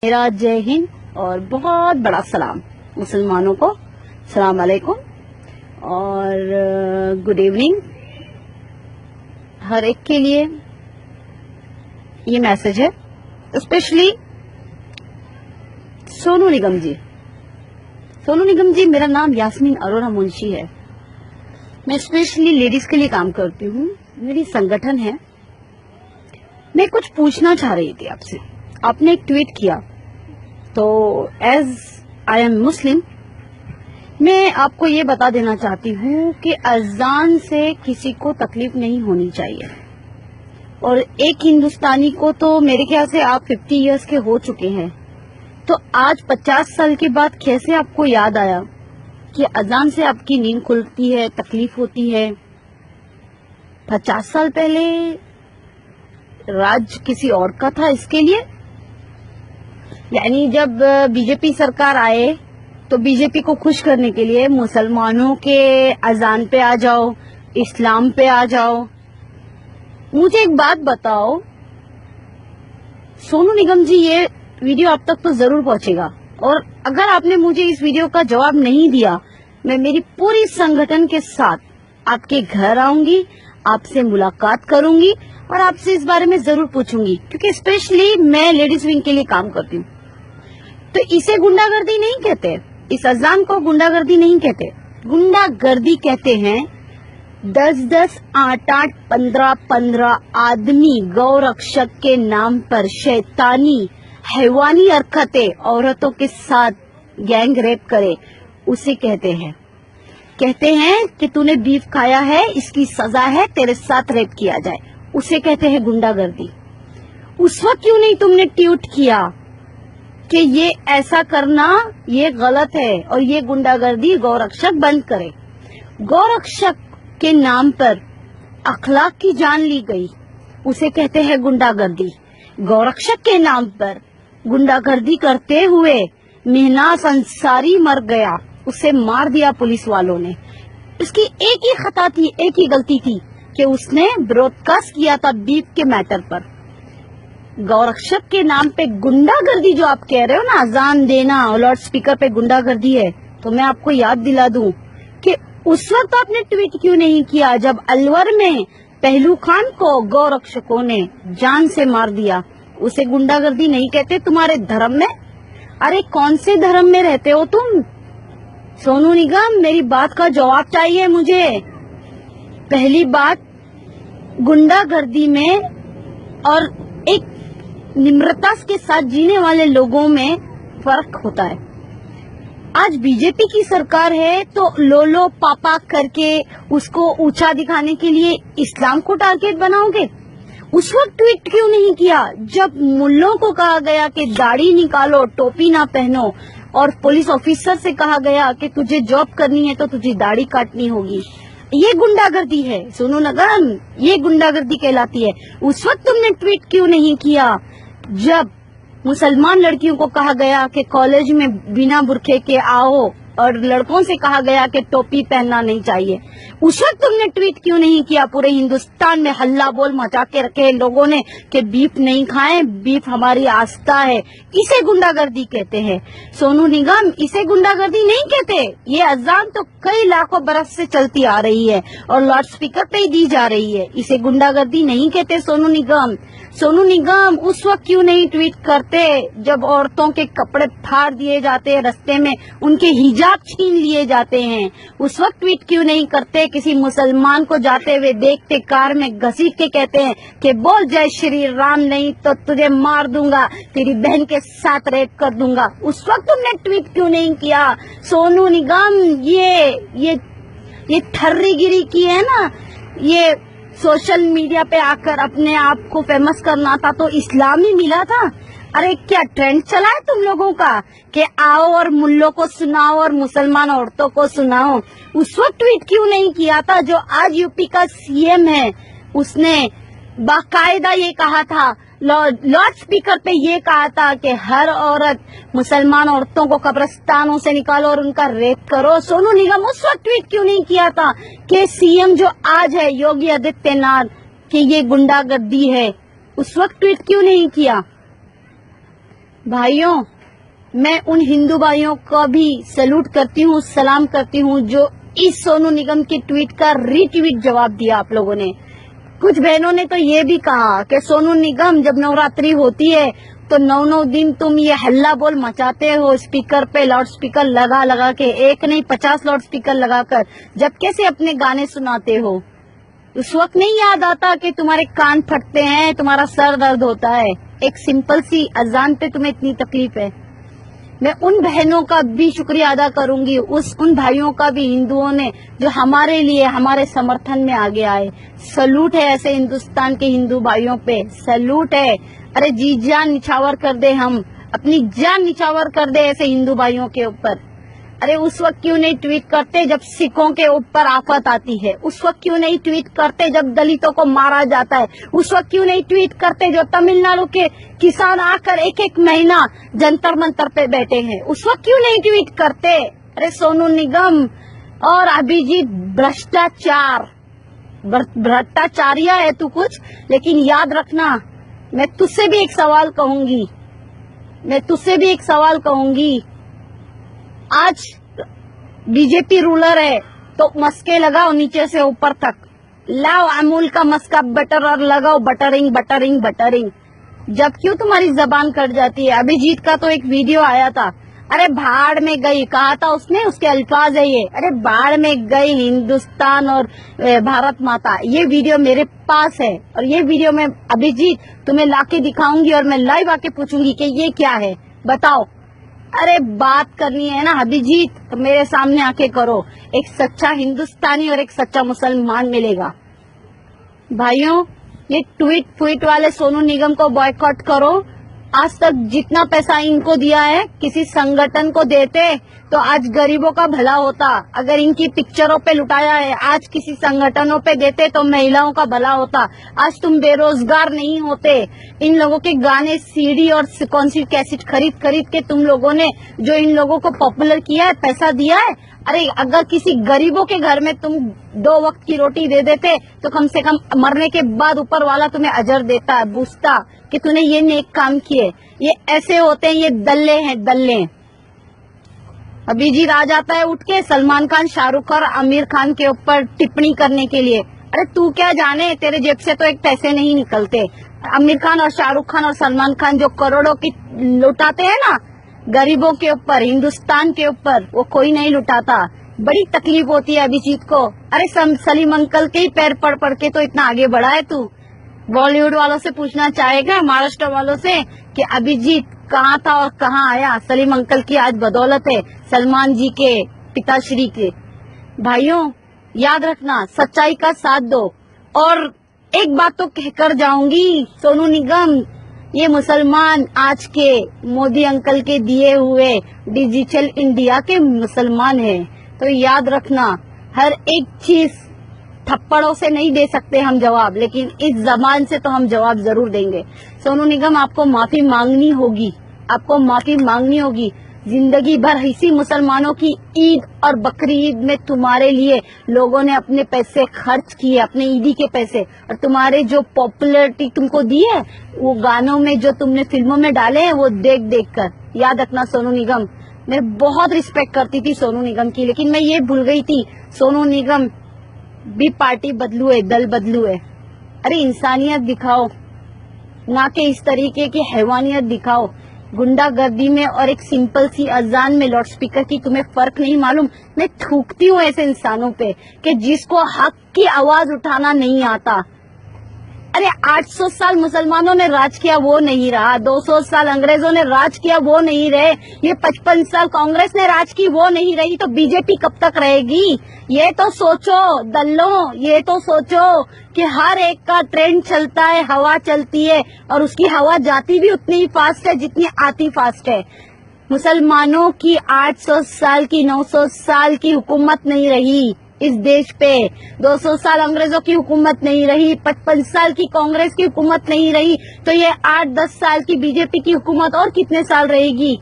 मेरा जय हिंद और बहुत बड़ा सलाम मुसलमानों को। सलाम अलैकुम और गुड इवनिंग। हर एक के लिए ये मैसेज है, स्पेशली सोनू निगम जी। सोनू निगम जी, मेरा नाम यास्मीन अरोरा मुंशी है। मैं स्पेशली लेडीज के लिए काम करती हूँ, मेरी संगठन है। मैं कुछ पूछना चाह रही थी आपसे। आपने एक ट्वीट किया, तो एज आई एम मुस्लिम मैं आपको ये बता देना चाहती हूँ कि अजान से किसी को तकलीफ नहीं होनी चाहिए। और एक हिंदुस्तानी को तो मेरे ख्याल से आप 50 इयर्स के हो चुके हैं, तो आज 50 साल के बाद कैसे आपको याद आया कि अजान से आपकी नींद खुलती है, तकलीफ होती है। 50 साल पहले राज किसी और का था इसके लिए। यानी जब बीजेपी सरकार आए तो बीजेपी को खुश करने के लिए मुसलमानों के अजान पे आ जाओ, इस्लाम पे आ जाओ। मुझे एक बात बताओ सोनू निगम जी, ये वीडियो आप तक तो जरूर पहुंचेगा, और अगर आपने मुझे इस वीडियो का जवाब नहीं दिया, मैं मेरी पूरी संगठन के साथ आपके घर आऊंगी, आपसे मुलाकात करूंगी और आपसे इस बारे में जरूर पूछूंगी, क्योंकि स्पेशली मैं लेडीज विंग के लिए काम करती हूँ। तो इसे गुंडागर्दी नहीं कहते, इस अजान को गुंडागर्दी नहीं कहते। गुंडागर्दी कहते हैं 10-10, 8-8, 15-15 आदमी गौरक्षक के नाम पर शैतानी हैवानी हरकतें औरतों के साथ गैंग रेप करे, उसे कहते हैं। कहते हैं कि तूने बीफ खाया है, इसकी सजा है तेरे साथ रेप किया जाए, उसे कहते हैं गुंडागर्दी। उस वक्त क्यों नहीं तुमने ट्वीट किया कि ये ऐसा करना ये गलत है और ये गुंडागर्दी गौरक्षक बंद करे। गौरक्षक के नाम पर अखलाक की जान ली गई, उसे कहते हैं गुंडागर्दी। गौरक्षक के नाम पर गुंडागर्दी करते हुए मेहनाज अंसारी मर गया, उसे मार दिया पुलिस वालों ने। उसकी एक ही खता थी, एक ही गलती थी कि उसने ब्रॉडकास्ट किया था बीफ के मैटर पर। गौरक्षक के नाम पे गुंडागर्दी जो आप कह रहे हो ना, अजान देना और लाउड स्पीकर पे गुंडागर्दी है, तो मैं आपको याद दिला दूं कि उस वक्त आपने ट्वीट क्यों नहीं किया जब अलवर में पहलू खान को गौरक्षकों ने जान से मार दिया। उसे गुंडागर्दी नहीं कहते तुम्हारे धर्म में। अरे कौन से धर्म में रहते हो तुम? सोनू निगम, मेरी बात का जवाब चाहिए मुझे। पहली बात, गुंडागर्दी में और एक निम्रता के साथ जीने वाले लोगों में फर्क होता है। आज बीजेपी की सरकार है तो लोलो पापा करके उसको ऊंचा दिखाने के लिए इस्लाम को टारगेट बनाओगे। उस वक्त ट्वीट क्यों नहीं किया जब मुल्लों को कहा गया कि दाढ़ी निकालो, टोपी ना पहनो, और पुलिस ऑफिसर से कहा गया कि तुझे जॉब करनी है तो तुझे दाढ़ी काटनी होगी। ये गुंडागर्दी है सोनू निगम, ये गुंडागर्दी कहलाती है। उस वक्त तुमने ट्वीट क्यों नहीं किया जब मुसलमान लड़कियों को कहा गया कि कॉलेज में बिना बुरखे के आओ और लड़कों से कहा गया कि टोपी पहनना नहीं चाहिए? उस वक्त तुमने ट्वीट क्यों नहीं किया? पूरे हिंदुस्तान में हल्ला बोल मचा के रखे लोगों ने कि बीफ नहीं खाएं, बीफ हमारी आस्था है। इसे गुंडागर्दी कहते हैं सोनू निगम, इसे गुंडागर्दी नहीं कहते। ये अजान तो कई लाखों बरस से चलती आ रही है और लाउड स्पीकर पे ही दी जा रही है, इसे गुंडागर्दी नहीं कहते सोनू निगम। सोनू निगम, उस वक्त क्यों नहीं ट्वीट करते जब औरतों के कपड़े फाड़ दिए जाते हैं, रास्ते में उनके हिजाब छीन लिए जाते हैं? उस वक्त ट्वीट क्यों नहीं करते? किसी मुसलमान को जाते हुए देखते कार में घसीट के कहते हैं कि बोल जय श्री राम, नहीं तो तुझे मार दूंगा, तेरी बहन के साथ रेप कर दूंगा। उस वक्त तुमने ट्वीट क्यों नहीं किया सोनू निगम? ये ठर्रीगिरी की है ना, ये सोशल मीडिया पे आकर अपने आप को फेमस करना था तो इस्लाम ही मिला था। अरे क्या ट्रेंड चला है तुम लोगों का कि आओ और मुल्लों को सुनाओ और मुसलमान औरतों को सुनाओ? उस वक्त ट्वीट क्यों नहीं किया था जो आज यूपी का सीएम है, उसने बाकायदा ये कहा था, लाउड स्पीकर पे ये कहा था कि हर औरत मुसलमान औरतों को कब्रिस्तानों से निकालो और उनका रेप करो। सोनू निगम, उस वक्त ट्वीट क्यों नहीं किया था कि सीएम जो आज है योगी आदित्यनाथ, कि ये गुंडागर्दी है? उस वक्त ट्वीट क्यों नहीं किया? भाइयों, मैं उन हिंदू भाइयों को भी सैल्यूट करती हूँ, सलाम करती हूँ जो इस सोनू निगम के ट्वीट का रीट्वीट जवाब दिया आप लोगों ने। कुछ बहनों ने तो ये भी कहा कि सोनू निगम जब नवरात्रि होती है तो 9 दिन तुम ये हल्ला बोल मचाते हो स्पीकर पे, लाउड स्पीकर लगा लगा के, एक नहीं 50 लाउड स्पीकर लगाकर, जब कैसे अपने गाने सुनाते हो। उस वक्त नहीं याद आता कि तुम्हारे कान फटते हैं, तुम्हारा सर दर्द होता है, एक सिंपल सी अजान पे तुम्हें इतनी तकलीफ है। मैं उन बहनों का भी शुक्रिया अदा करूंगी, उन भाइयों का भी, हिंदुओं ने जो हमारे लिए, हमारे समर्थन में आगे आए। सैल्यूट है ऐसे हिंदुस्तान के हिंदू भाइयों पे, सैल्यूट है। अरे जी जान निछावर कर दे, हम अपनी जान निछावर कर दे ऐसे हिंदू भाइयों के ऊपर। अरे उस वक्त क्यों नहीं ट्वीट करते जब सिखों के ऊपर आफत आती है? उस वक्त क्यों नहीं ट्वीट करते जब दलितों को मारा जाता है? उस वक्त क्यों नहीं ट्वीट करते जो तमिलनाडु के किसान आकर एक एक महीना जंतर मंतर पे बैठे हैं? उस वक्त क्यों नहीं ट्वीट करते? अरे सोनू निगम और अभिजीत, भ्रष्टाचारिया है तू कुछ, लेकिन याद रखना, मैं तुझसे भी एक सवाल कहूंगी, आज बीजेपी रूलर है तो मस्के लगाओ नीचे से ऊपर तक, लाओ अमूल का मस्का बटर और लगाओ बटरिंग बटरिंग बटरिंग। जब क्यों तुम्हारी जबान कट जाती है? अभिजीत का तो एक वीडियो आया था, अरे भाड़ में गई कहा था उसने, उसके अल्फाज है ये, अरे भाड़ में गई हिंदुस्तान और भारत माता। ये वीडियो मेरे पास है और ये वीडियो मैं अभिजीत तुम्हें लाके दिखाऊंगी और मैं लाइव आके पूछूंगी कि ये क्या है, बताओ। अरे बात करनी है ना अभिजीत तो मेरे सामने आके करो, एक सच्चा हिंदुस्तानी और एक सच्चा मुसलमान मिलेगा। भाइयों, ये ट्वीट वाले सोनू निगम को बॉयकॉट करो। आज तक जितना पैसा इनको दिया है किसी संगठन को देते तो आज गरीबों का भला होता। अगर इनकी पिक्चरों पे लुटाया है आज किसी संगठनों पे देते तो महिलाओं का भला होता। आज तुम बेरोजगार नहीं होते। इन लोगों के गाने सीडी और कौन सी कैसेट खरीद के तुम लोगों ने जो इन लोगों को पॉपुलर किया है, पैसा दिया है। अरे अगर किसी गरीबों के घर में तुम 2 वक्त की रोटी दे देते तो कम से कम मरने के बाद ऊपर वाला तुम्हें अजर देता है, पूछता कि तूने ये नेक काम किए। ये ऐसे होते हैं, ये दल्ले हैं, दल्ले। अभिजीत आ जाता है उठ के सलमान खान, शाहरुख और आमिर खान के ऊपर टिप्पणी करने के लिए। अरे तू क्या जाने, तेरे जेब से तो एक पैसे नहीं निकलते। आमिर खान और शाहरुख खान और सलमान खान जो करोड़ों की लुटाते हैं ना गरीबों के ऊपर, हिंदुस्तान के ऊपर, वो कोई नहीं लुटाता। बड़ी तकलीफ होती है अभिजीत को। अरे सलीम अंकल के ही पैर पड़ के तो इतना आगे बढ़ा है तू। बॉलीवुड वालों से पूछना चाहेगा, महाराष्ट्र वालों से, कि अभिजीत कहाँ था और कहाँ आया? सलीम अंकल की आज बदौलत है, सलमान जी के पिताश्री के। भाइयों याद रखना, सच्चाई का साथ दो। और एक बात तो कहकर जाऊंगी, सोनू निगम, ये मुसलमान आज के मोदी अंकल के दिए हुए डिजिटल इंडिया के मुसलमान हैं। तो याद रखना, हर एक चीज थप्पड़ों से नहीं दे सकते हम जवाब, लेकिन इस जबान से तो हम जवाब जरूर देंगे। सोनू निगम, आपको माफी मांगनी होगी, आपको माफी मांगनी होगी। जिंदगी भर इसी मुसलमानों की ईद और बकरी ईद में तुम्हारे लिए लोगों ने अपने पैसे खर्च किए, अपने ईदी के पैसे, और तुम्हारे जो पॉपुलैरिटी तुमको दी है वो गानों में जो तुमने फिल्मों में डाले हैं वो देख कर। याद रखना सोनू निगम, मैं बहुत रिस्पेक्ट करती थी सोनू निगम की, लेकिन मैं ये भूल गई थी सोनू निगम भी पार्टी बदलू है, दल बदलू है। अरे इंसानियत दिखाओ, ना कि इस तरीके की हैवानियत दिखाओ। गुंडागर्दी में और एक सिंपल सी अजान में लाउड स्पीकर की तुम्हें फर्क नहीं मालूम। मैं थूकती हूँ ऐसे इंसानों पे कि जिसको हक की आवाज उठाना नहीं आता। अरे 800 साल मुसलमानों ने राज किया वो नहीं रहा, 200 साल अंग्रेजों ने राज किया वो नहीं रहे, ये 55 साल कांग्रेस ने राज की वो नहीं रही, तो बीजेपी कब तक रहेगी? ये तो सोचो दल्लों, ये तो सोचो कि हर एक का ट्रेंड चलता है, हवा चलती है, और उसकी हवा जाती भी उतनी ही फास्ट है जितनी आती फास्ट है। मुसलमानों की 800 साल की 900 साल की हुकूमत नहीं रही इस देश पे, 200 साल अंग्रेजों की हुकूमत नहीं रही, 55 साल की कांग्रेस की हुकूमत नहीं रही, तो ये 8-10 साल की बीजेपी की हुकूमत और कितने साल रहेगी?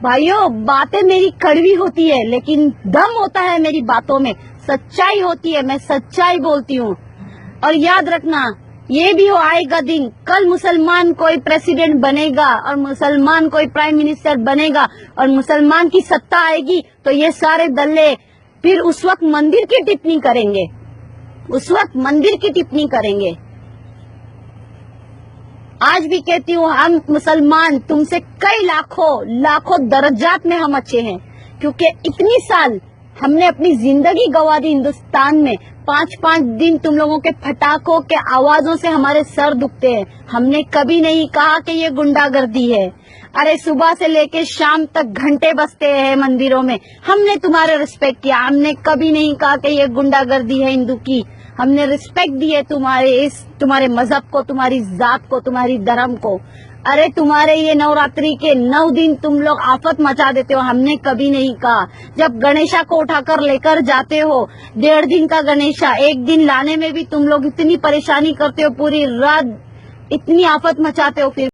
भाइयों, बातें मेरी कड़वी होती है लेकिन दम होता है मेरी बातों में, सच्चाई होती है, मैं सच्चाई बोलती हूँ। और याद रखना, ये भी हो आएगा दिन, कल मुसलमान कोई प्रेसिडेंट बनेगा और मुसलमान कोई प्राइम मिनिस्टर बनेगा और मुसलमान की सत्ता आएगी, तो ये सारे दल्ले फिर उस वक्त मंदिर की टिप्पणी करेंगे, उस वक्त मंदिर की टिप्पणी करेंगे। आज भी कहती हूँ, हम मुसलमान तुमसे कई लाखों दर्जात में हम अच्छे हैं, क्योंकि इतनी साल हमने अपनी जिंदगी गवा दी हिंदुस्तान में। 5-5 दिन तुम लोगों के फटाकों के आवाजों से हमारे सर दुखते हैं। हमने कभी नहीं कहा कि ये गुंडागर्दी है। अरे सुबह से लेके शाम तक घंटे बजते हैं मंदिरों में, हमने तुम्हारे रिस्पेक्ट किया। हमने कभी नहीं कहा कि ये गुंडागर्दी है हिंदू की। हमने रिस्पेक्ट दी है तुम्हारे मजहब को, तुम्हारी जात को, तुम्हारी धर्म को। अरे तुम्हारे ये नवरात्रि के 9 दिन तुम लोग आफत मचा देते हो, हमने कभी नहीं कहा। जब गणेशा को उठाकर लेकर जाते हो, 1.5 दिन का गणेशा, 1 दिन लाने में भी तुम लोग इतनी परेशानी करते हो, पूरी रात इतनी आफत मचाते हो, फिर